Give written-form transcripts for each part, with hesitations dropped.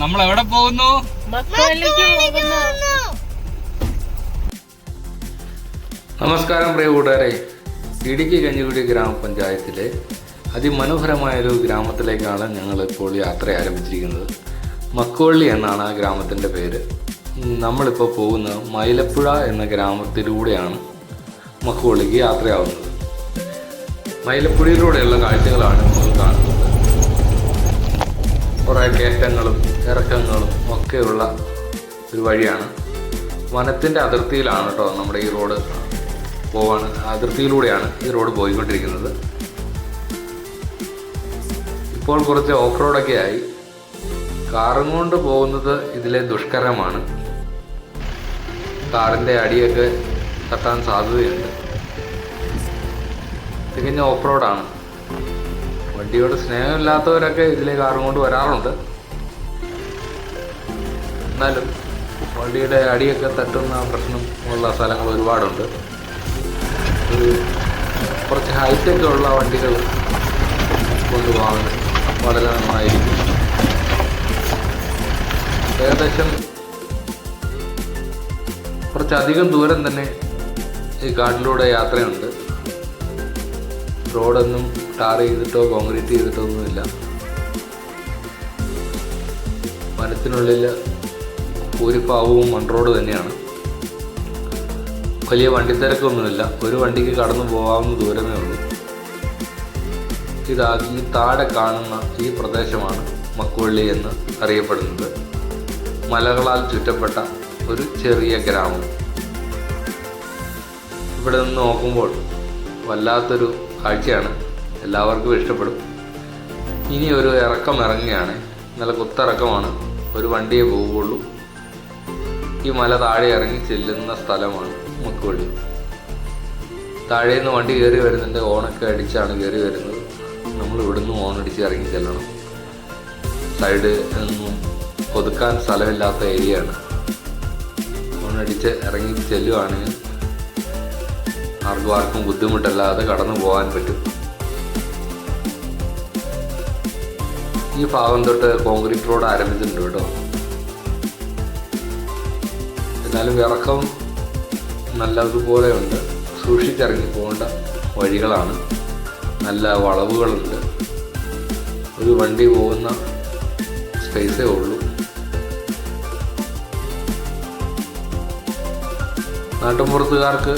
നമ്മൾ എവിടെ പോകുന്നു? നമസ്കാരം പ്രിയ കൂട്ടുകാരെ, ഇടുക്കി കഞ്ഞിക്കുടി ഗ്രാമപഞ്ചായത്തിലെ അതിമനോഹരമായൊരു ഗ്രാമത്തിലേക്കാണ് ഞങ്ങൾ ഇപ്പോൾ യാത്ര ആരംഭിച്ചിരിക്കുന്നത്. മക്കുവള്ളി എന്നാണ് ആ ഗ്രാമത്തിൻ്റെ പേര്. നമ്മളിപ്പോൾ പോകുന്ന മൈലപ്പുഴ എന്ന ഗ്രാമത്തിലൂടെയാണ് മക്കുവള്ളിക്ക് യാത്രയാവുന്നത്. മൈലപ്പുഴയിലൂടെയുള്ള കാഴ്ചകളാണ് നമ്മൾ കാണുന്നത്. കുറേ കയറ്റങ്ങളും ഇറക്കങ്ങളും ഒക്കെയുള്ള ഒരു വഴിയാണ്. വനത്തിൻ്റെ അതിർത്തിയിലാണ് കേട്ടോ നമ്മുടെ ഈ റോഡ് അതിർത്തിയിലൂടെയാണ് ഈ റോഡ് പോയിക്കൊണ്ടിരിക്കുന്നത്. ഇപ്പോൾ കുറച്ച് ഓഫ് റോഡൊക്കെ ആയി. കാറും കൊണ്ട് പോകുന്നത് ഇതിലെ ദുഷ്കരമാണ്. കാറിൻ്റെ അടിയൊക്കെ തട്ടാൻ സാധ്യതയുണ്ട്. തികഞ്ഞ ഓഫ് റോഡാണ്. വണ്ടിയോട് സ്നേഹമില്ലാത്തവരൊക്കെ ഇതിലെ കാറും കൊണ്ട് വരാറുണ്ട്. എന്നാലും വണ്ടിയുടെ അടിയൊക്കെ തട്ടുന്ന പ്രശ്നം ഉള്ള സ്ഥലങ്ങൾ ഒരുപാടുണ്ട്. കുറച്ച് ഹൈറ്റൊക്കെ ഉള്ള വണ്ടികൾ കൊണ്ടുപോകാൻ വളരെ നന്നായിരിക്കും. ഏകദേശം കുറച്ചധികം ദൂരം തന്നെ ഈ കാട്ടിലൂടെ യാത്രയുണ്ട്. റോഡൊന്നും ടാർ ചെയ്തിട്ടോ കോൺക്രീറ്റ് ചെയ്തിട്ടോ ഒന്നുമില്ല. വനത്തിനുള്ളിൽ ഭൂരിഭാഗവും മൺ റോഡ് തന്നെയാണ്. വലിയ വണ്ടിത്തിരക്കൊന്നുമില്ല. ഒരു വണ്ടിക്ക് കടന്നു പോകാവുന്ന ദൂരമേ ഉള്ളൂ. ഈ താഴെ കാണുന്ന ഈ പ്രദേശമാണ് മക്കുവള്ളി എന്ന് അറിയപ്പെടുന്നത്. മലകളാൽ ചുറ്റപ്പെട്ട ഒരു ചെറിയ ഗ്രാമം. ഇവിടെ നിന്ന് നോക്കുമ്പോൾ വല്ലാത്തൊരു കാഴ്ചയാണ്. എല്ലാവർക്കും ഇഷ്ടപ്പെടും. ഇനി ഒരു ഇറക്കം ഇറങ്ങുകയാണ്. നല്ല കുത്തിറക്കമാണ്. ഒരു വണ്ടിയെ പോവുകയുള്ളൂ. ഈ മല താഴെ ഇറങ്ങി ചെല്ലുന്ന സ്ഥലമാണ് മക്കുവള്ളി. താഴേന്ന് വണ്ടി കയറി വരുന്നുണ്ട്. ഓണൊക്കെ അടിച്ചാണ് കയറി വരുന്നത്. നമ്മൾ ഇവിടുന്ന് ഓണടിച്ച് ഇറങ്ങി ചെല്ലണം. സൈഡ് ഒന്നും ഒതുക്കാൻ സ്ഥലമില്ലാത്ത ഏരിയയാണ്. ഓണടിച്ച് ഇറങ്ങി ചെല്ലുവാണെങ്കിൽ ആർക്കും ബുദ്ധിമുട്ടല്ലാതെ കടന്നു പോകാൻ പറ്റും. ഈ ഭാഗം തൊട്ട് കോൺക്രീറ്റ് റോഡ് ആരംഭിച്ചിട്ടുണ്ട് കേട്ടോ. എന്നാലും ഇറക്കം നല്ലതുപോലെ ഉണ്ട്. സൂക്ഷിച്ചിറങ്ങി പോകേണ്ട വഴികളാണ്. നല്ല വളവുകളുണ്ട്. ഒരു വണ്ടി പോകുന്ന സ്പേസേ ഉള്ളൂ. നാട്ടുമ്പുറത്തുകാർക്ക്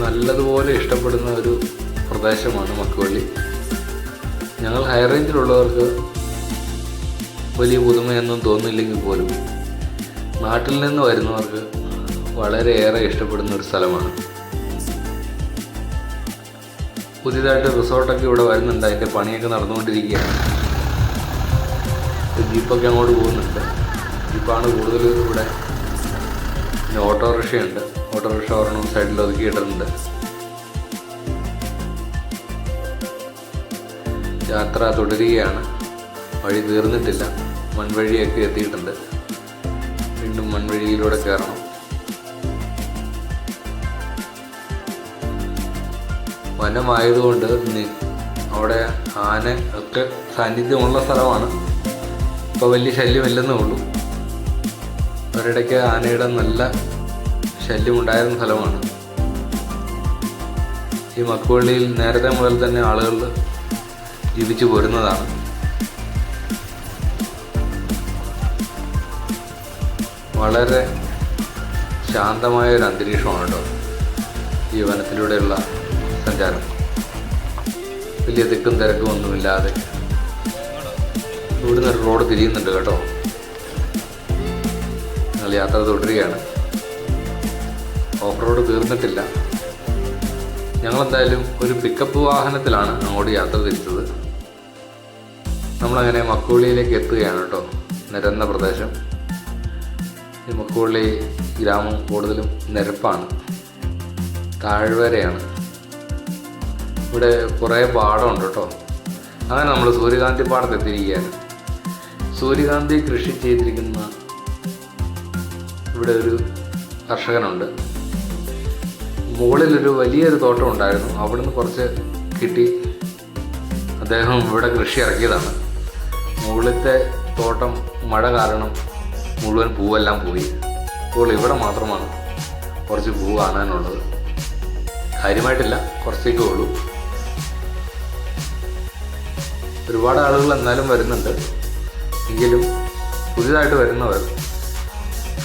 നല്ലതുപോലെ ഇഷ്ടപ്പെടുന്ന ഒരു പ്രദേശമാണ് മക്കുവള്ളി. ഞങ്ങൾ ഹൈ റേഞ്ചിലുള്ളവർക്ക് വലിയ പുതുമയൊന്നും തോന്നില്ലെങ്കിൽ പോലും നാട്ടിൽ നിന്ന് വരുന്നവർക്ക് വളരെയേറെ ഇഷ്ടപ്പെടുന്ന ഒരു സ്ഥലമാണ്. പുതിയതായിട്ട് റിസോർട്ടൊക്കെ ഇവിടെ വരുന്നുണ്ട്. അതിൻ്റെ പണിയൊക്കെ നടന്നുകൊണ്ടിരിക്കുകയാണ്. ജീപ്പൊക്കെ അങ്ങോട്ട് പോകുന്നുണ്ട്. ജീപ്പാണ് കൂടുതൽ ഇവിടെ. പിന്നെ ഓട്ടോറിക്ഷയുണ്ട്. ഓട്ടോറിക്ഷ ഒരെണ്ണം സൈഡിൽ ഒതുക്കിയിട്ടുണ്ട്. യാത്ര തുടരുകയാണ്. വഴി തീർന്നിട്ടില്ല. മൺവഴിയൊക്കെ എത്തിയിട്ടുണ്ട്. വീണ്ടും മൺവഴിയിലൂടെ കയറണം. വനമായതുകൊണ്ട് അവിടെ ആന ഒക്കെ സാന്നിധ്യമുള്ള സ്ഥലമാണ്. ഇപ്പോൾ വലിയ ശല്യമില്ലെന്നേ ഉള്ളൂ. ഒരിടയ്ക്ക് ആനയുടെ നല്ല ശല്യമുണ്ടായിരുന്ന സ്ഥലമാണ്. ഈ മക്കുവള്ളിയിൽ നേരത്തെ മുതൽ തന്നെ ആളുകൾ ജീവിച്ചു പോരുന്നതാണ്. വളരെ ശാന്തമായ ഒരു അന്തരീക്ഷമാണ് കേട്ടോ ഈ വനത്തിലൂടെയുള്ള സഞ്ചാരം. വലിയ തിക്കും തിരക്കും ഒന്നുമില്ലാതെ ഇവിടുന്ന് ഒരു റോഡ് തിരിയുന്നുണ്ട് കേട്ടോ. ഞങ്ങൾ യാത്ര തുടരുകയാണ്. ഓഫ് റോഡ് തീർന്നിട്ടില്ല. ഞങ്ങളെന്തായാലും ഒരു പിക്കപ്പ് വാഹനത്തിലാണ് അങ്ങോട്ട് യാത്ര തിരിച്ചത്. നമ്മളങ്ങനെ മക്കുവള്ളിയിലേക്ക് എത്തുകയാണ് കേട്ടോ. നിരന്ന പ്രദേശം. ഈ മക്കുവള്ളി ഗ്രാമം കൂടുതലും നിരപ്പാണ്, താഴ്വരയാണ്. ഇവിടെ കുറേ പാടമുണ്ട് കേട്ടോ. അങ്ങനെ നമ്മൾ സൂര്യകാന്തി പാടത്ത് എത്തിയിരിക്കുകയാണ്. സൂര്യകാന്തി കൃഷി ചെയ്തിരിക്കുന്ന ഇവിടെ ഒരു കർഷകനുണ്ട്. മുകളിലൊരു വലിയൊരു തോട്ടം ഉണ്ടായിരുന്നു. അവിടുന്ന് കുറച്ച് കിട്ടി അദ്ദേഹം ഇവിടെ കൃഷി ഇറക്കിയതാണ്. മുകളിലത്തെ തോട്ടം മഴ കാരണം മുഴുവൻ പൂവെല്ലാം പോയി. ഇപ്പോൾ ഇവിടെ മാത്രമാണ് കുറച്ച് പൂ കാണാനുള്ളത്. കാര്യമായിട്ടില്ല, കുറച്ചേക്കേ ഉള്ളൂ. ഒരുപാട് ആളുകൾ എന്നാലും വരുന്നുണ്ട്. എങ്കിലും പുതിയതായിട്ട് വരുന്നവർ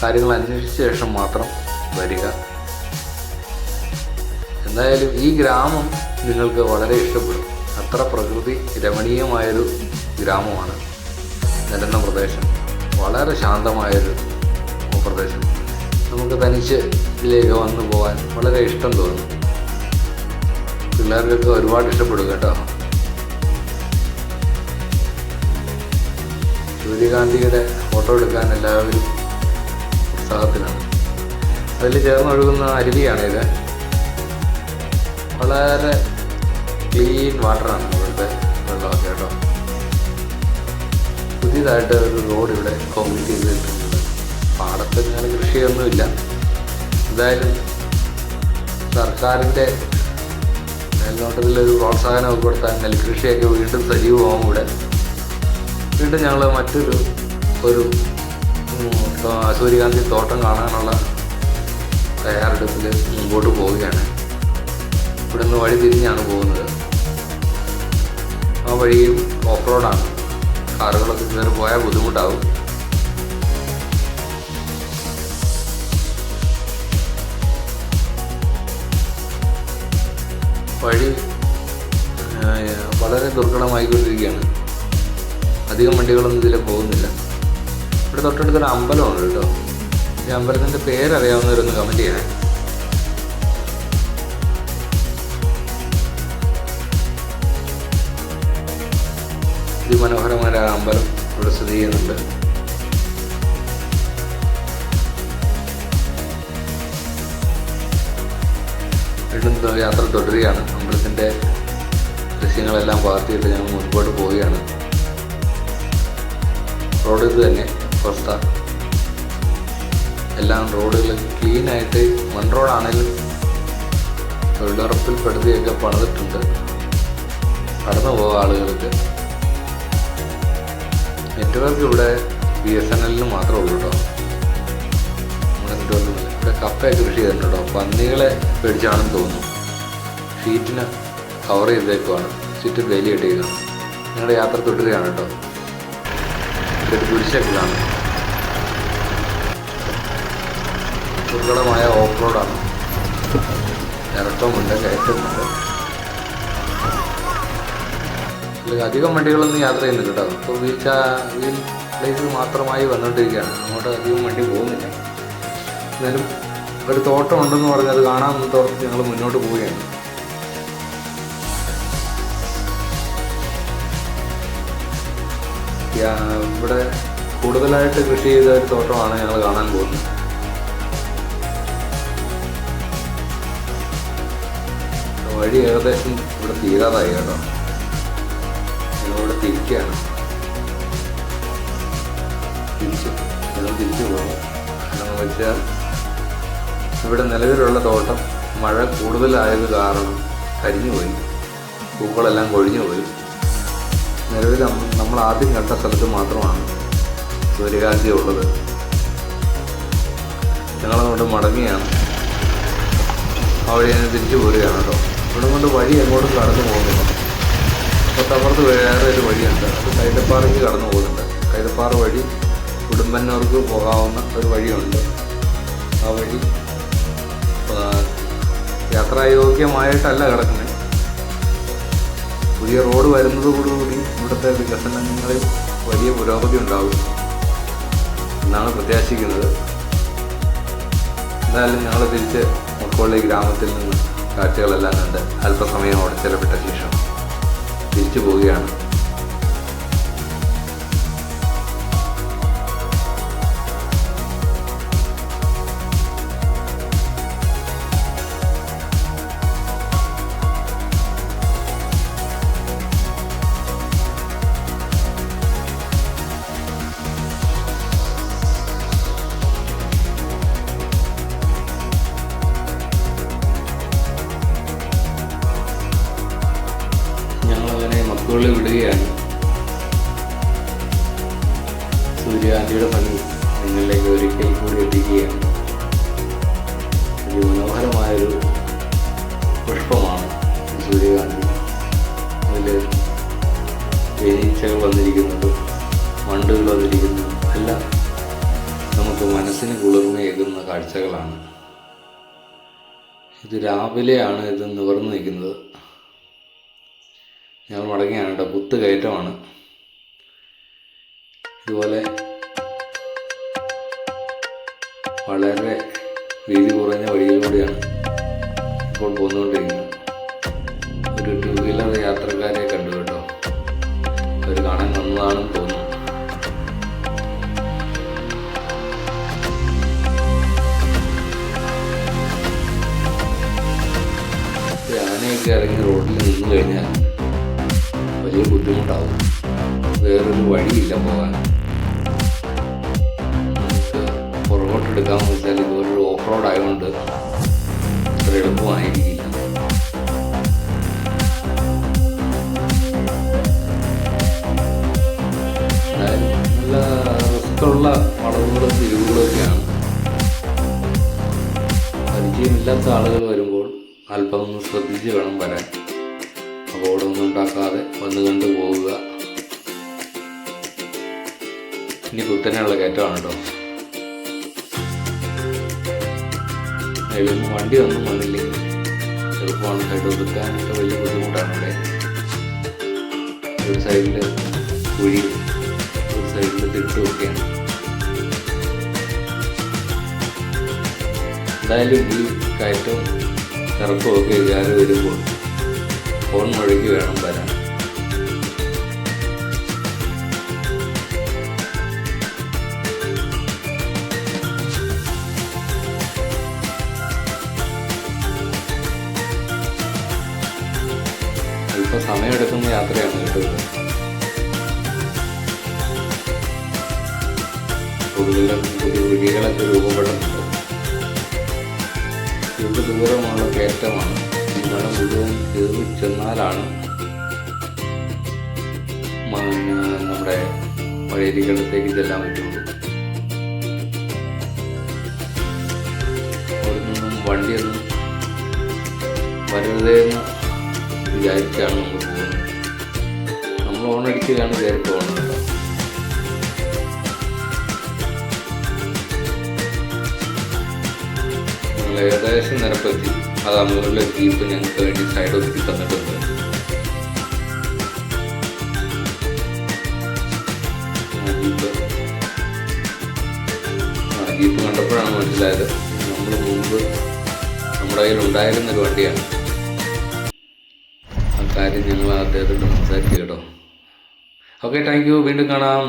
കാര്യങ്ങൾ അന്വേഷിച്ച ശേഷം മാത്രം വരിക. എന്തായാലും ഈ ഗ്രാമം നിങ്ങൾക്ക് വളരെ ഇഷ്ടപ്പെടും. അത്ര പ്രകൃതി രമണീയമായൊരു ഗ്രാമമാണ്. നിരന്ന പ്രദേശം, വളരെ ശാന്തമായൊരു പ്രദേശം. നമുക്ക് തനിച്ച് ഇതിലേക്ക് വന്നു പോകാൻ വളരെ ഇഷ്ടം തോന്നും. പിള്ളേർക്കൊക്കെ ഒരുപാട് ഇഷ്ടപ്പെടും കേട്ടോ. സൂര്യകാന്തിയുടെ ഫോട്ടോ എടുക്കാൻ എല്ലാവരും ഉത്സാഹത്തിലാണ്. അതിൽ ചേർന്നൊഴുകുന്ന അരുവിയാണിത്. വളരെ ക്ലീൻ വാട്ടറാണ് ഇവിടുത്തെ വെള്ളമൊക്കെ കേട്ടോ. പുതിയതായിട്ട് ഒരു റോഡ് ഇവിടെ കോൺക്രീറ്റ് ചെയ്തിട്ടുണ്ട്. പാടത്ത് ഇങ്ങനെ കൃഷിയൊന്നുമില്ല. എന്തായാലും സർക്കാരിൻ്റെ മേൽനോട്ടത്തിലൊരു പ്രോത്സാഹനമൊക്കെ കൊടുത്താൽ നെൽകൃഷിയൊക്കെ വീണ്ടും സജീവമാകും. ഇവിടെ വീണ്ടും ഞങ്ങൾ മറ്റൊരു സൂര്യകാന്തി തോട്ടം കാണാനുള്ള തയ്യാറെടുപ്പിൽ മുമ്പോട്ട് പോവുകയാണ്. ഇവിടെ നിന്ന് വഴി തിരിഞ്ഞാണ് പോകുന്നത്. ആ വഴിയും ഓഫ് റോഡാണ്. കാറുകളൊക്കെ കയറി പോയാൽ ബുദ്ധിമുട്ടാവും. വഴി വളരെ ദുർഘടമായിക്കൊണ്ടിരിക്കുകയാണ്. അധികം വണ്ടികളൊന്നും ഇതിൽ പോകുന്നില്ല. ഇവിടെ തൊട്ടടുത്തൊരു അമ്പലമുണ്ട് കേട്ടോ. ഈ അമ്പലത്തിൻ്റെ പേരറിയാവുന്നവരൊന്ന് കമൻറ്റ് ചെയ്യണേ. അതിമനോഹരമായ അമ്പലം ഇവിടെ സ്ഥിതി ചെയ്യുന്നുണ്ട്. വീണ്ടും യാത്ര തുടരുകയാണ്. അമ്പലത്തിൻ്റെ ദൃശ്യങ്ങളെല്ലാം പകർത്തിയിട്ട് ഞങ്ങൾ മുൻപോട്ട് പോവുകയാണ്. റോഡ് ഇത് തന്നെ അവസ്ഥ. എല്ലാം റോഡുകൾ ക്ലീനായിട്ട് മൺ റോഡാണെങ്കിലും തൊഴിലുറപ്പിൽപ്പെടുത്തിയൊക്കെ പണിതിട്ടുണ്ട്. കടന്നു പോകാം ആളുകൾക്ക്. നെറ്റ്വർക്ക് ഇവിടെ BSNL മാത്രമേ ഉള്ളൂ കേട്ടോ. നമ്മുടെ നെറ്റ്വർക്കൊന്നുമില്ല. ഇവിടെ കപ്പയൊക്കെ കൃഷി ചെയ്തിട്ടുണ്ട് കേട്ടോ. പന്നികളെ പേടിച്ചാണെന്ന് തോന്നുന്നു. ഷീറ്റിന് കവർ ചെയ്തേക്കുവാണ്. ചുറ്റും വേലി ഇട്ടേക്കാണ്. ഞങ്ങളുടെ യാത്ര തുടരുകയാണ് കേട്ടോ. ഇതൊരു കുരിശൊക്കെയാണ്. ദുർഘടമായ ഓഫ് റോഡാണ്. ഇറക്കമുണ്ട്, കയറ്റമുണ്ട്. അധികം വണ്ടികളൊന്നും യാത്ര ചെയ്യുന്നില്ല കേട്ടോ. ഇപ്പോൾ വീൽ പ്ലേസിൽ മാത്രമായി വന്നുകൊണ്ടിരിക്കുകയാണ്. അങ്ങോട്ട് അധികം വണ്ടി പോകുന്നില്ല. എന്നാലും ഒരു തോട്ടം ഉണ്ടെന്ന് പറഞ്ഞ് അത് കാണാമെന്ന് തോർത്ത് ഞങ്ങൾ മുന്നോട്ട് പോവുകയാണ്. ഇവിടെ കൂടുതലായിട്ട് കൃഷി ചെയ്ത ഒരു തോട്ടമാണ് ഞങ്ങൾ കാണാൻ പോകുന്നത്. വഴി ഏകദേശം ഇവിടെ തീരാതായി കേട്ടോ. ഞങ്ങളിവിടെ തിരിക്കുകയാണ്. തിരിച്ചു പോകും. എന്ന് വെച്ചാൽ ഇവിടെ നിലവിലുള്ള തോട്ടം മഴ കൂടുതലായത് കാരണം കരിഞ്ഞുപോയി. പൂക്കളെല്ലാം കൊഴിഞ്ഞുപോയി. നിലവിൽ നമ്മൾ ആദ്യം കണ്ട സ്ഥലത്ത് മാത്രമാണ് സൂര്യകാന്തി ഉള്ളത്. ഞങ്ങളങ്ങോട്ട് മടങ്ങിയാണ്. ആ വഴി ഞാൻ തിരിച്ചു പോരുകയാണ് കേട്ടോ. ഇവിടെ കൊണ്ട് വഴി എങ്ങോട്ടും കടന്നു പോകുന്നില്ല. തൊട്ടപ്പുറത്ത് വേറെ ഒരു വഴിയുണ്ട്. അത് കൈതപ്പാറയ്ക്ക് കടന്നു പോകുന്നുണ്ട്. കൈതപ്പാറ വഴി ഉടുമ്പന്നൂർക്ക് പോകാവുന്ന ഒരു വഴിയുണ്ട്. ആ വഴി യാത്രായോഗ്യമായിട്ടല്ല കിടക്കുന്നത്. പുതിയ റോഡ് വരുന്നതോടുകൂടി ഇവിടുത്തെ വികസനങ്ങളിൽ വലിയ പുരോഗതി ഉണ്ടാകും എന്നാണ് പ്രത്യാശിക്കുന്നത്. എന്തായാലും ഞങ്ങൾ തിരിച്ച് മക്കോളി ഗ്രാമത്തിൽ നിന്ന് കാഴ്ചകളെല്ലാം കണ്ട് അല്പസമയം അവിടെ ചെലവിട്ട ശേഷം തിരിച്ചു പോവുകയാണ്. വിടുകയാണ്. സൂര്യകാന്തിയുടെ ഭംഗി നിങ്ങളിലേക്ക് ഒരിക്കൽ കൂടി എത്തിക്കുകയാണ്. മനോഹരമായൊരു പുഷ്പമാണ് സൂര്യകാന്തി. അതിൽ തേനീച്ചകൾ വന്നിരിക്കുന്നതും വണ്ടുകൾ വന്നിരിക്കുന്നതും എല്ലാം നമുക്ക് മനസ്സിന് കുളിർമയേകുന്ന കാഴ്ചകളാണ്. ഇത് രാവിലെയാണ് ഇത് നിവർന്നു നിൽക്കുന്നത്. ഞങ്ങൾ മടങ്ങിയാണ് കേട്ടോ. കുത്ത് കയറ്റമാണ്. ഇതുപോലെ വളരെ വീതി കുറഞ്ഞ വഴിയിലൂടെയാണ് ഇപ്പോൾ പോന്നുകൊണ്ടിരിക്കുന്നത്. ഒരു 2 വീലർ യാത്രക്കാരെ കണ്ടു കേട്ടോ. അവർ കാണാൻ വന്നതാണെന്ന് തോന്നുന്നു. ആനയൊക്കെ ഇറങ്ങി റോഡിൽ നിന്ന് കഴിഞ്ഞാൽ വലിയ ബുദ്ധിമുട്ടാവും. വേറൊരു വഴിയില്ല പോകാൻ. നമുക്ക് പുറകോട്ടെടുക്കാമെന്ന് വെച്ചാൽ ഇതുപോലൊരു ഓഫ് റോഡ് ആയതുകൊണ്ട് അത്ര എളുപ്പമായിരിക്കില്ല. നല്ല റിസ്ക്കുള്ള വളവുകളും തിരിവുകളൊക്കെയാണ്. പരിചയമില്ലാത്ത ആളുകൾ വരുമ്പോൾ അല്പം ഒന്ന് ശ്രദ്ധിച്ച് വേണം വരാൻ. അപകടമൊന്നും ഉണ്ടാക്കാതെ വന്നു കണ്ടു പോവുക. ഇനി കുത്തനെയുള്ള കയറ്റമാണ് കേട്ടോ. അതിലൊന്നും വണ്ടി ഒന്നും വന്നില്ലെങ്കിൽ എളുപ്പമാണ്. സൈഡ് ഒതുക്കാനൊക്കെ വലിയ ബുദ്ധിമുട്ടാണ് ഇവിടെ. ഒരു സൈഡിൽ കുഴി, ഒരു സൈഡിൽ തിട്ടുമൊക്കെയാണ്. എന്തായാലും ഈ കയറ്റവും ഇറക്കമൊക്കെ കയറി വരുമ്പോൾ ഫോൺ മുഴക്കി വേണം വരാൻ. അല്പം സമയമെടുക്കുന്ന യാത്രയാണ് കേട്ടത്. പുതിയ വഴികളൊക്കെ രൂപപ്പെടുന്നുണ്ട്. ഇവിടെ ദൂരമുള്ള കയറ്റമാണ്. ഈ മല മുഴുവൻ കയറി ചെന്നാലാണ് നമ്മുടെ വഴിയിലേക്കടുത്തേക്ക് ചെല്ലാൻ പറ്റുള്ളൂ. അവിടെ നിന്നും വണ്ടിയൊന്നും വരരുതേ എന്ന് വിചാരിച്ചാണ് നമ്മൾ പോകുന്നത്. നമ്മൾ ഓണടിക്കുകയാണ് കയറി പോകുന്നത്. ഏകദേശം നിരപ്പെത്തി. അത് അമ്മൂരിലെ ജീപ്പ് ഞങ്ങൾക്ക് വേണ്ടി സൈഡ് ഒതുക്കി തന്നിട്ടുണ്ട്. ജീപ്പ് കണ്ടപ്പോഴാണ് മനസ്സിലായത് നമ്മൾ മുമ്പ് നമ്മുടെ കയ്യിൽ ഉണ്ടായിരുന്നൊരു വണ്ടിയാണ്. ആ കാര്യം ഞങ്ങൾ അദ്ദേഹത്തോട് സംസാരിച്ചു കേട്ടോ. Okay, thank you. വീണ്ടും കാണാം.